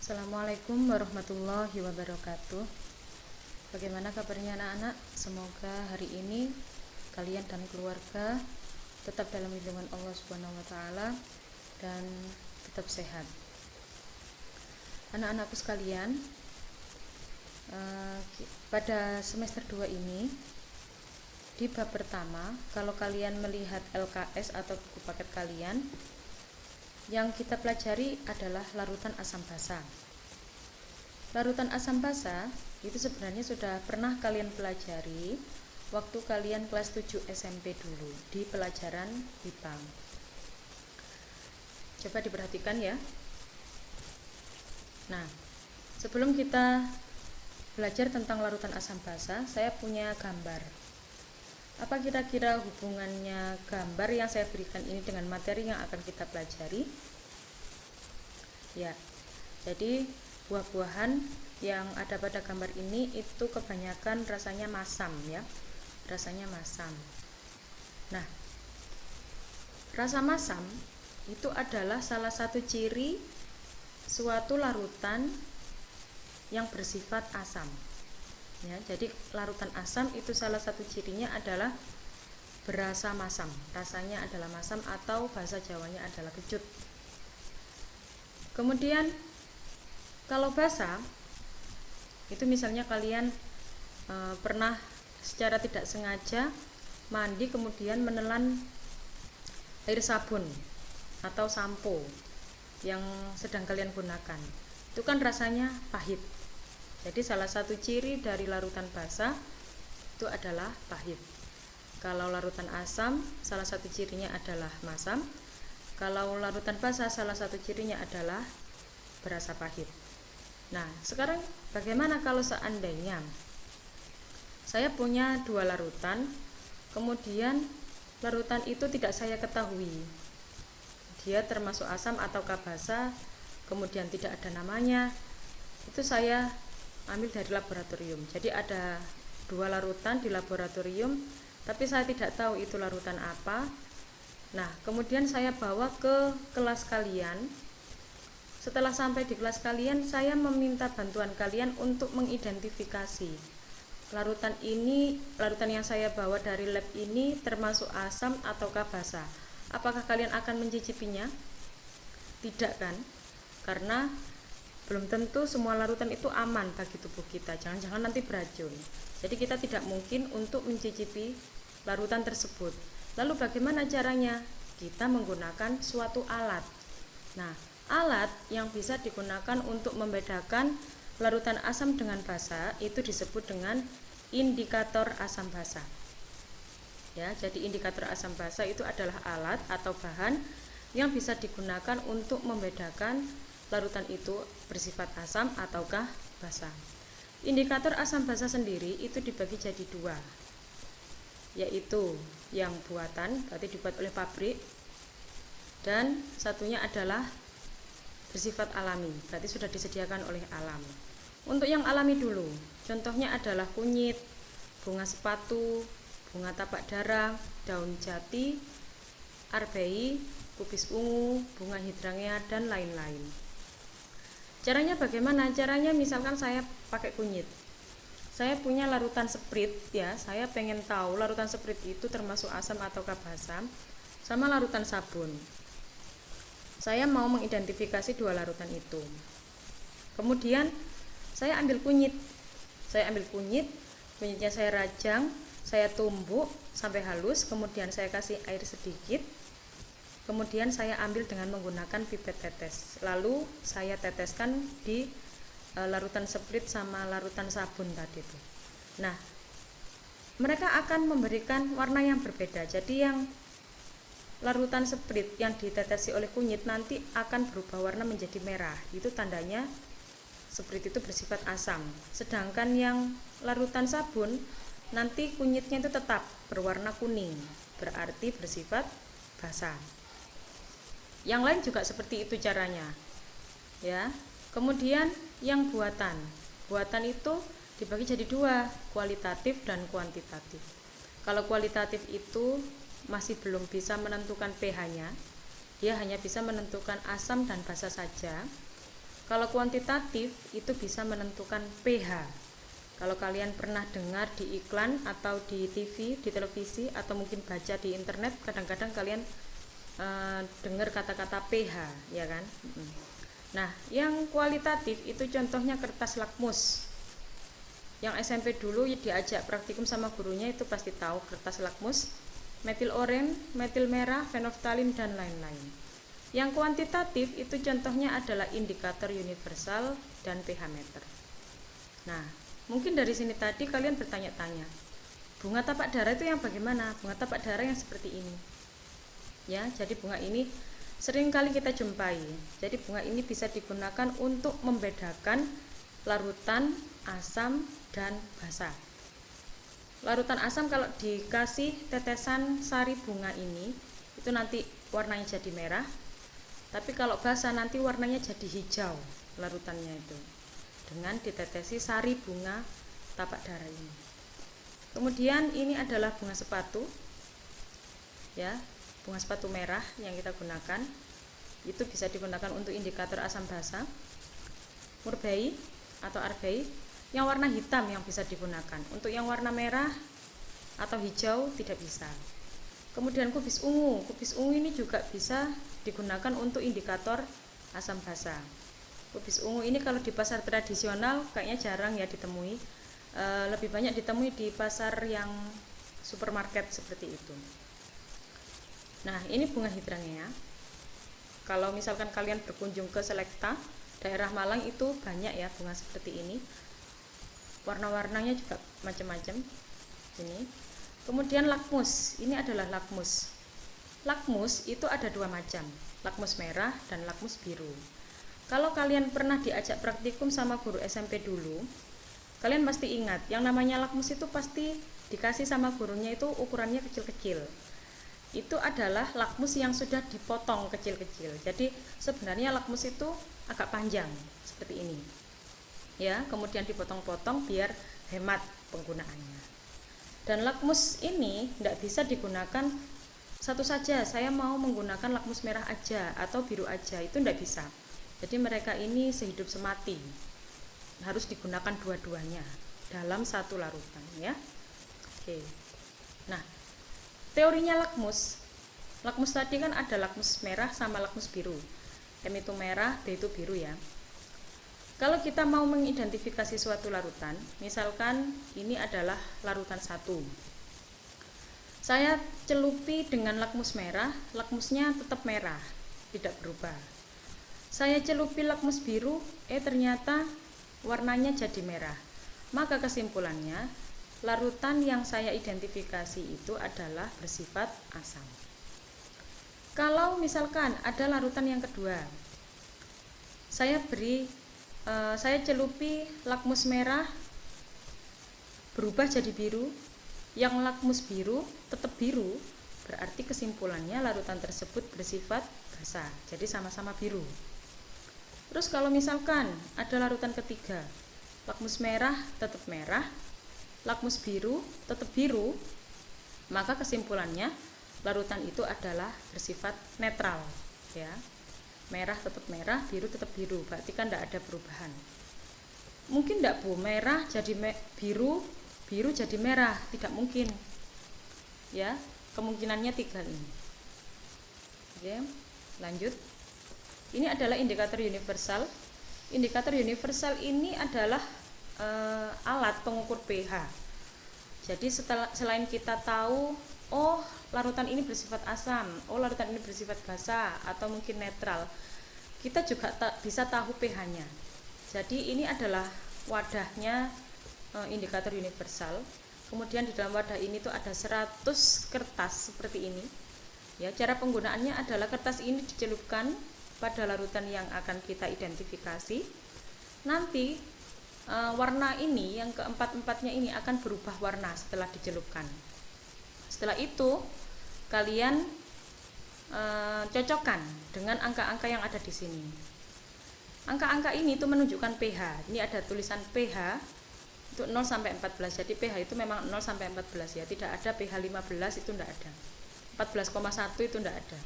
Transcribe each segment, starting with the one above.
Assalamualaikum warahmatullahi wabarakatuh. Bagaimana kabarnya anak-anak? Semoga hari ini kalian dan keluarga tetap dalam lindungan Allah Subhanahu wa taala dan tetap sehat. Anak-anakku sekalian, pada semester 2 ini di bab pertama, kalau kalian melihat LKS atau buku paket kalian, yang kita pelajari adalah larutan asam basa. Larutan asam basa itu sebenarnya sudah pernah kalian pelajari waktu kalian kelas 7 SMP dulu di pelajaran BIPAM. Coba diperhatikan ya. Nah, sebelum kita belajar tentang larutan asam basa, saya punya gambar. Apa kira-kira hubungannya gambar yang saya berikan ini dengan materi yang akan kita pelajari? Ya, jadi buah-buahan yang ada pada gambar ini itu kebanyakan rasanya masam ya. Rasanya masam. Nah, rasa masam itu adalah salah satu ciri suatu larutan yang bersifat asam. Ya, jadi larutan asam itu salah satu cirinya adalah berasa masam. Rasanya adalah masam atau bahasa Jawanya adalah kecut. Kemudian kalau basa itu misalnya kalian pernah secara tidak sengaja mandi kemudian menelan air sabun atau sampo yang sedang kalian gunakan. Itu kan rasanya pahit. Jadi salah satu ciri dari larutan basa itu adalah pahit. Kalau larutan asam, salah satu cirinya adalah masam. Kalau larutan basa, salah satu cirinya adalah berasa pahit. Nah, sekarang bagaimana kalau seandainya saya punya dua larutan, kemudian larutan itu tidak saya ketahui dia termasuk asam ataukah basa, kemudian tidak ada namanya, itu saya ambil dari laboratorium. Jadi ada dua larutan di laboratorium, tapi saya tidak tahu itu larutan apa. Nah, kemudian saya bawa ke kelas kalian. Setelah sampai di kelas kalian, saya meminta bantuan kalian untuk mengidentifikasi larutan ini, larutan yang saya bawa dari lab ini termasuk asam ataukah basa. Apakah kalian akan mencicipinya? Tidak kan? Karena belum tentu semua larutan itu aman bagi tubuh kita. Jangan-jangan nanti beracun. Jadi kita tidak mungkin untuk mencicipi larutan tersebut. Lalu bagaimana caranya? Kita menggunakan suatu alat. Nah, alat yang bisa digunakan untuk membedakan larutan asam dengan basa itu disebut dengan indikator asam basa. Ya, jadi indikator asam basa itu adalah alat atau bahan yang bisa digunakan untuk membedakan larutan itu bersifat asam ataukah basa. Indikator asam basa sendiri itu dibagi jadi dua, yaitu yang buatan, berarti dibuat oleh pabrik, dan satunya adalah bersifat alami, berarti sudah disediakan oleh alam. Untuk yang alami dulu, contohnya adalah kunyit, bunga sepatu, bunga tapak dara, daun jati, arbei, kubis ungu, bunga hidrangea, dan lain-lain. Caranya bagaimana? Caranya misalkan saya pakai kunyit. Saya punya larutan sprit ya, saya pengen tahu larutan sprit itu termasuk asam ataukah basa, sama larutan sabun. Saya mau mengidentifikasi dua larutan itu. Kemudian saya ambil kunyit. Kunyitnya saya rajang, saya tumbuk sampai halus, kemudian saya kasih air sedikit. Kemudian saya ambil dengan menggunakan pipet tetes. Lalu saya teteskan di larutan sprit sama larutan sabun tadi itu. Nah, mereka akan memberikan warna yang berbeda. Jadi yang larutan sprit yang ditetesi oleh kunyit nanti akan berubah warna menjadi merah. Itu tandanya sprit itu bersifat asam. Sedangkan yang larutan sabun nanti kunyitnya itu tetap berwarna kuning, berarti bersifat basa. Yang lain juga seperti itu caranya. Ya. Kemudian yang buatan. Buatan itu dibagi jadi dua, kualitatif dan kuantitatif. Kalau kualitatif itu masih belum bisa menentukan pH-nya. Dia hanya bisa menentukan asam dan basa saja. Kalau kuantitatif itu bisa menentukan pH. Kalau kalian pernah dengar di iklan atau di TV, di televisi, atau mungkin baca di internet, kadang-kadang kalian dengar kata-kata pH, ya kan? Nah, yang kualitatif itu contohnya kertas lakmus. Yang SMP dulu diajak praktikum sama gurunya itu pasti tahu kertas lakmus, metil oren, metil merah, fenolftalin, dan lain-lain. Yang kuantitatif itu contohnya adalah indikator universal dan pH meter. Nah, mungkin dari sini tadi kalian bertanya-tanya, bunga tapak dara itu yang bagaimana? Bunga tapak dara yang seperti ini. Ya, jadi bunga ini sering kali kita jumpai. Jadi bunga ini bisa digunakan untuk membedakan larutan, asam, dan basa. Larutan asam kalau dikasih tetesan sari bunga ini, itu nanti warnanya jadi merah. Tapi kalau basa nanti warnanya jadi hijau larutannya itu, dengan ditetesi sari bunga tapak dara ini. Kemudian ini adalah bunga sepatu, ya, bunga sepatu merah yang kita gunakan. Itu bisa digunakan untuk indikator asam basa. Murbei atau arbei, yang warna hitam yang bisa digunakan. Untuk yang warna merah atau hijau tidak bisa. Kemudian kubis ungu ini juga bisa digunakan untuk indikator asam basa. Kubis ungu ini kalau di pasar tradisional kayaknya jarang ya ditemui, lebih banyak ditemui di pasar yang supermarket seperti itu. Nah, ini bunga hidrangea. Kalau misalkan kalian berkunjung ke Selekta, daerah Malang itu banyak ya bunga seperti ini. Warna-warnanya juga macam-macam. Ini. Kemudian lakmus, ini adalah lakmus. Lakmus itu ada dua macam, lakmus merah dan lakmus biru. Kalau kalian pernah diajak praktikum sama guru SMP dulu, kalian pasti ingat, yang namanya lakmus itu pasti dikasih sama gurunya itu ukurannya kecil-kecil. Itu adalah lakmus yang sudah dipotong kecil-kecil. Jadi sebenarnya lakmus itu agak panjang seperti ini. Ya, kemudian dipotong-potong biar hemat penggunaannya. Dan lakmus ini tidak bisa digunakan satu saja, saya mau menggunakan lakmus merah aja atau biru aja, itu tidak bisa. Jadi mereka ini sehidup semati, harus digunakan dua-duanya dalam satu larutan, ya. Oke. Nah, teorinya lakmus tadi kan ada lakmus merah sama lakmus biru. M itu merah, B itu biru ya. Kalau kita mau mengidentifikasi suatu larutan, misalkan ini adalah larutan 1. Saya celupi dengan lakmus merah, lakmusnya tetap merah, tidak berubah. Saya celupi lakmus biru, ternyata warnanya jadi merah. Maka kesimpulannya, larutan yang saya identifikasi itu adalah bersifat asam. Kalau misalkan ada larutan yang kedua, saya celupi lakmus merah, berubah jadi biru, yang lakmus biru tetap biru, berarti kesimpulannya larutan tersebut bersifat basa, jadi sama-sama biru. Terus kalau misalkan ada larutan ketiga, lakmus merah tetap merah, lakmus biru tetap biru, maka kesimpulannya larutan itu adalah bersifat netral, ya. Merah tetap merah, biru tetap biru, berarti kan tidak ada perubahan. Mungkin tidak Bu, merah jadi biru, biru jadi merah, tidak mungkin. Ya, kemungkinannya 3 ini. Oke, lanjut. Ini adalah indikator universal. Indikator universal ini adalah alat pengukur pH. Jadi selain kita tahu, oh larutan ini bersifat asam, oh larutan ini bersifat basa atau mungkin netral, kita juga bisa tahu pH-nya. Jadi ini adalah wadahnya indikator universal. Kemudian di dalam wadah ini tuh ada 100 kertas seperti ini. Ya, cara penggunaannya adalah kertas ini dicelupkan pada larutan yang akan kita identifikasi. Nanti warna ini yang keempat-empatnya ini akan berubah warna setelah dicelupkan. Setelah itu kalian cocokkan dengan angka-angka yang ada di sini. Angka-angka ini itu menunjukkan pH. Ini ada tulisan pH itu 0 sampai 14. Jadi pH itu memang 0 sampai 14 ya. Tidak ada pH 15 itu tidak ada. 14,1 itu tidak ada.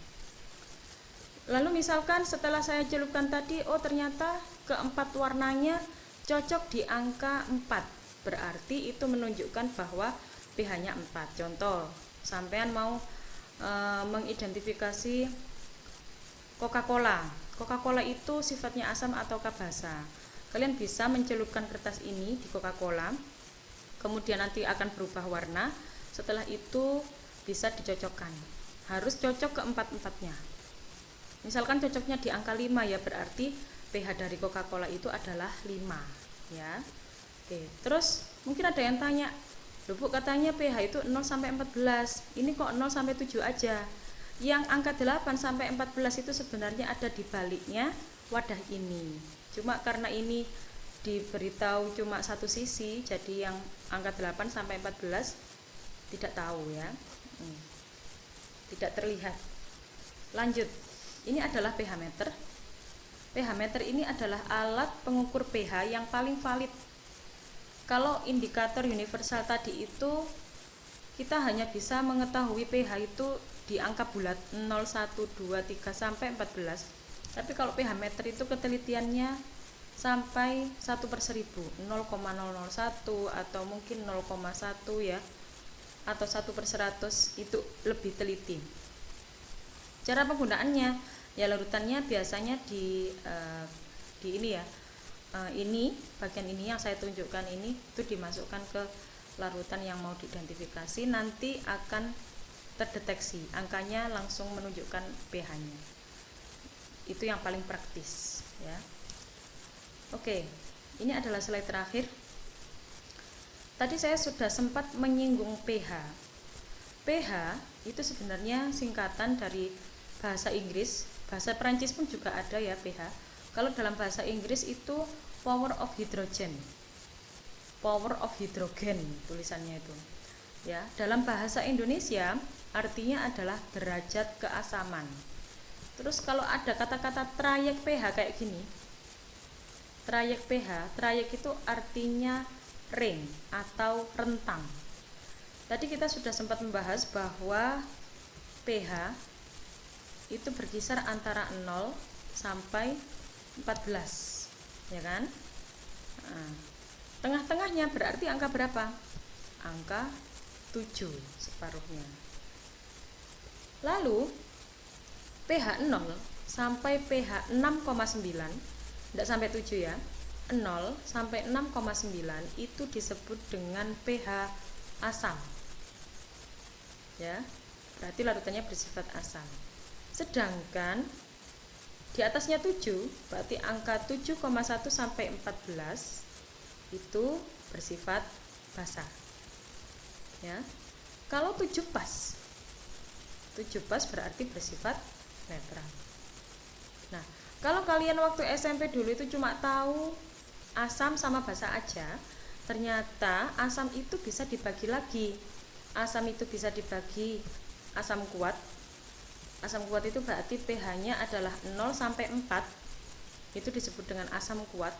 Lalu misalkan setelah saya celupkan tadi, oh ternyata keempat warnanya cocok di angka 4. Berarti itu menunjukkan bahwa pH-nya 4. Contoh, sampean mau mengidentifikasi Coca-Cola. Coca-Cola itu sifatnya asam ataukah basa. Kalian bisa mencelupkan kertas ini di Coca-Cola, kemudian nanti akan berubah warna. Setelah itu bisa dicocokkan. Harus cocok keempat-empatnya. Misalkan cocoknya di angka 5 ya, berarti pH dari Coca-Cola itu adalah 5 ya. Oke, terus mungkin ada yang tanya, "Loh Bu, katanya pH itu 0 sampai 14. Ini kok 0 sampai 7 aja?" Yang angka 8 sampai 14 itu sebenarnya ada di baliknya wadah ini. Cuma karena ini diberitahu cuma satu sisi, jadi yang angka 8 sampai 14 tidak tahu ya. Tidak terlihat. Lanjut. Ini adalah pH meter. pH meter ini adalah alat pengukur pH yang paling valid. Kalau indikator universal tadi itu kita hanya bisa mengetahui pH itu di angka bulat 0, 1, 2, 3 sampai 14. Tapi kalau pH meter itu ketelitiannya sampai 1/1000, 0,001 atau mungkin 0,1 ya, atau 1/100, itu lebih teliti. Cara penggunaannya ya, larutannya biasanya di ini ya, ini bagian ini yang saya tunjukkan ini itu dimasukkan ke larutan yang mau diidentifikasi, nanti akan terdeteksi angkanya, langsung menunjukkan pH-nya. Itu yang paling praktis ya. Oke, ini adalah slide terakhir. Tadi saya sudah sempat menyinggung pH. pH itu sebenarnya singkatan dari bahasa Inggris, bahasa Perancis pun juga ada ya pH. Kalau dalam bahasa Inggris itu power of hydrogen. Power of hydrogen tulisannya itu. Ya, dalam bahasa Indonesia artinya adalah derajat keasaman. Terus kalau ada kata-kata trayek pH kayak gini. Trayek pH, trayek itu artinya ring atau rentang. Tadi kita sudah sempat membahas bahwa pH itu berkisar antara 0 sampai 14, ya kan? Nah, tengah-tengahnya berarti angka berapa? Angka 7, separuhnya. Lalu pH 0 sampai pH 6,9, tidak sampai 7 ya, 0 sampai 6,9 itu disebut dengan pH asam. Ya, berarti larutannya bersifat asam. Sedangkan di atasnya 7, berarti angka 7,1 sampai 14 itu bersifat basa. Ya. Kalau 7 pas. 7 pas berarti bersifat netral. Nah, kalau kalian waktu SMP dulu itu cuma tahu asam sama basa aja, ternyata asam itu bisa dibagi lagi. Asam itu bisa dibagi asam kuat. Asam kuat itu berarti pH-nya adalah 0 sampai 4. Itu disebut dengan asam kuat.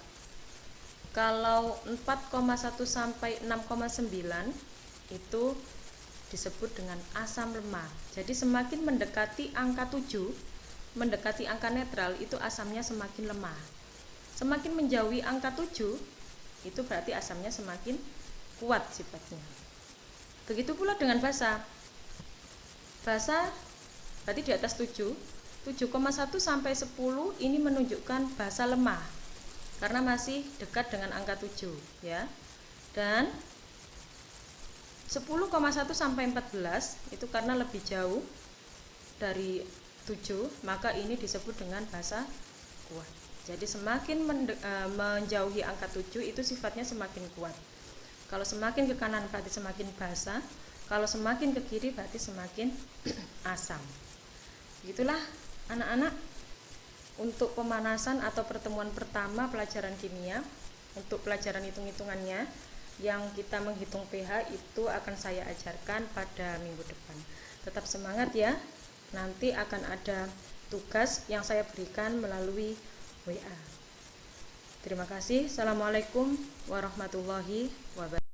Kalau 4,1 sampai 6,9 itu disebut dengan asam lemah. Jadi semakin mendekati angka 7, mendekati angka netral, itu asamnya semakin lemah. Semakin menjauhi angka 7, itu berarti asamnya semakin kuat sifatnya. Begitu pula dengan basa. Basa berarti di atas 7, 7,1 sampai 10 ini menunjukkan basa lemah karena masih dekat dengan angka 7 ya. Dan 10,1 sampai 14 itu karena lebih jauh dari 7, maka ini disebut dengan basa kuat. Jadi semakin menjauhi angka 7 itu sifatnya semakin kuat. Kalau semakin ke kanan berarti semakin basa, kalau semakin ke kiri berarti semakin asam. Begitulah anak-anak untuk pemanasan atau pertemuan pertama pelajaran kimia. Untuk pelajaran hitung-hitungannya yang kita menghitung pH itu akan saya ajarkan pada minggu depan. Tetap semangat ya. Nanti akan ada tugas yang saya berikan melalui WA. Terima kasih. Assalamualaikum warahmatullahi wabarakatuh.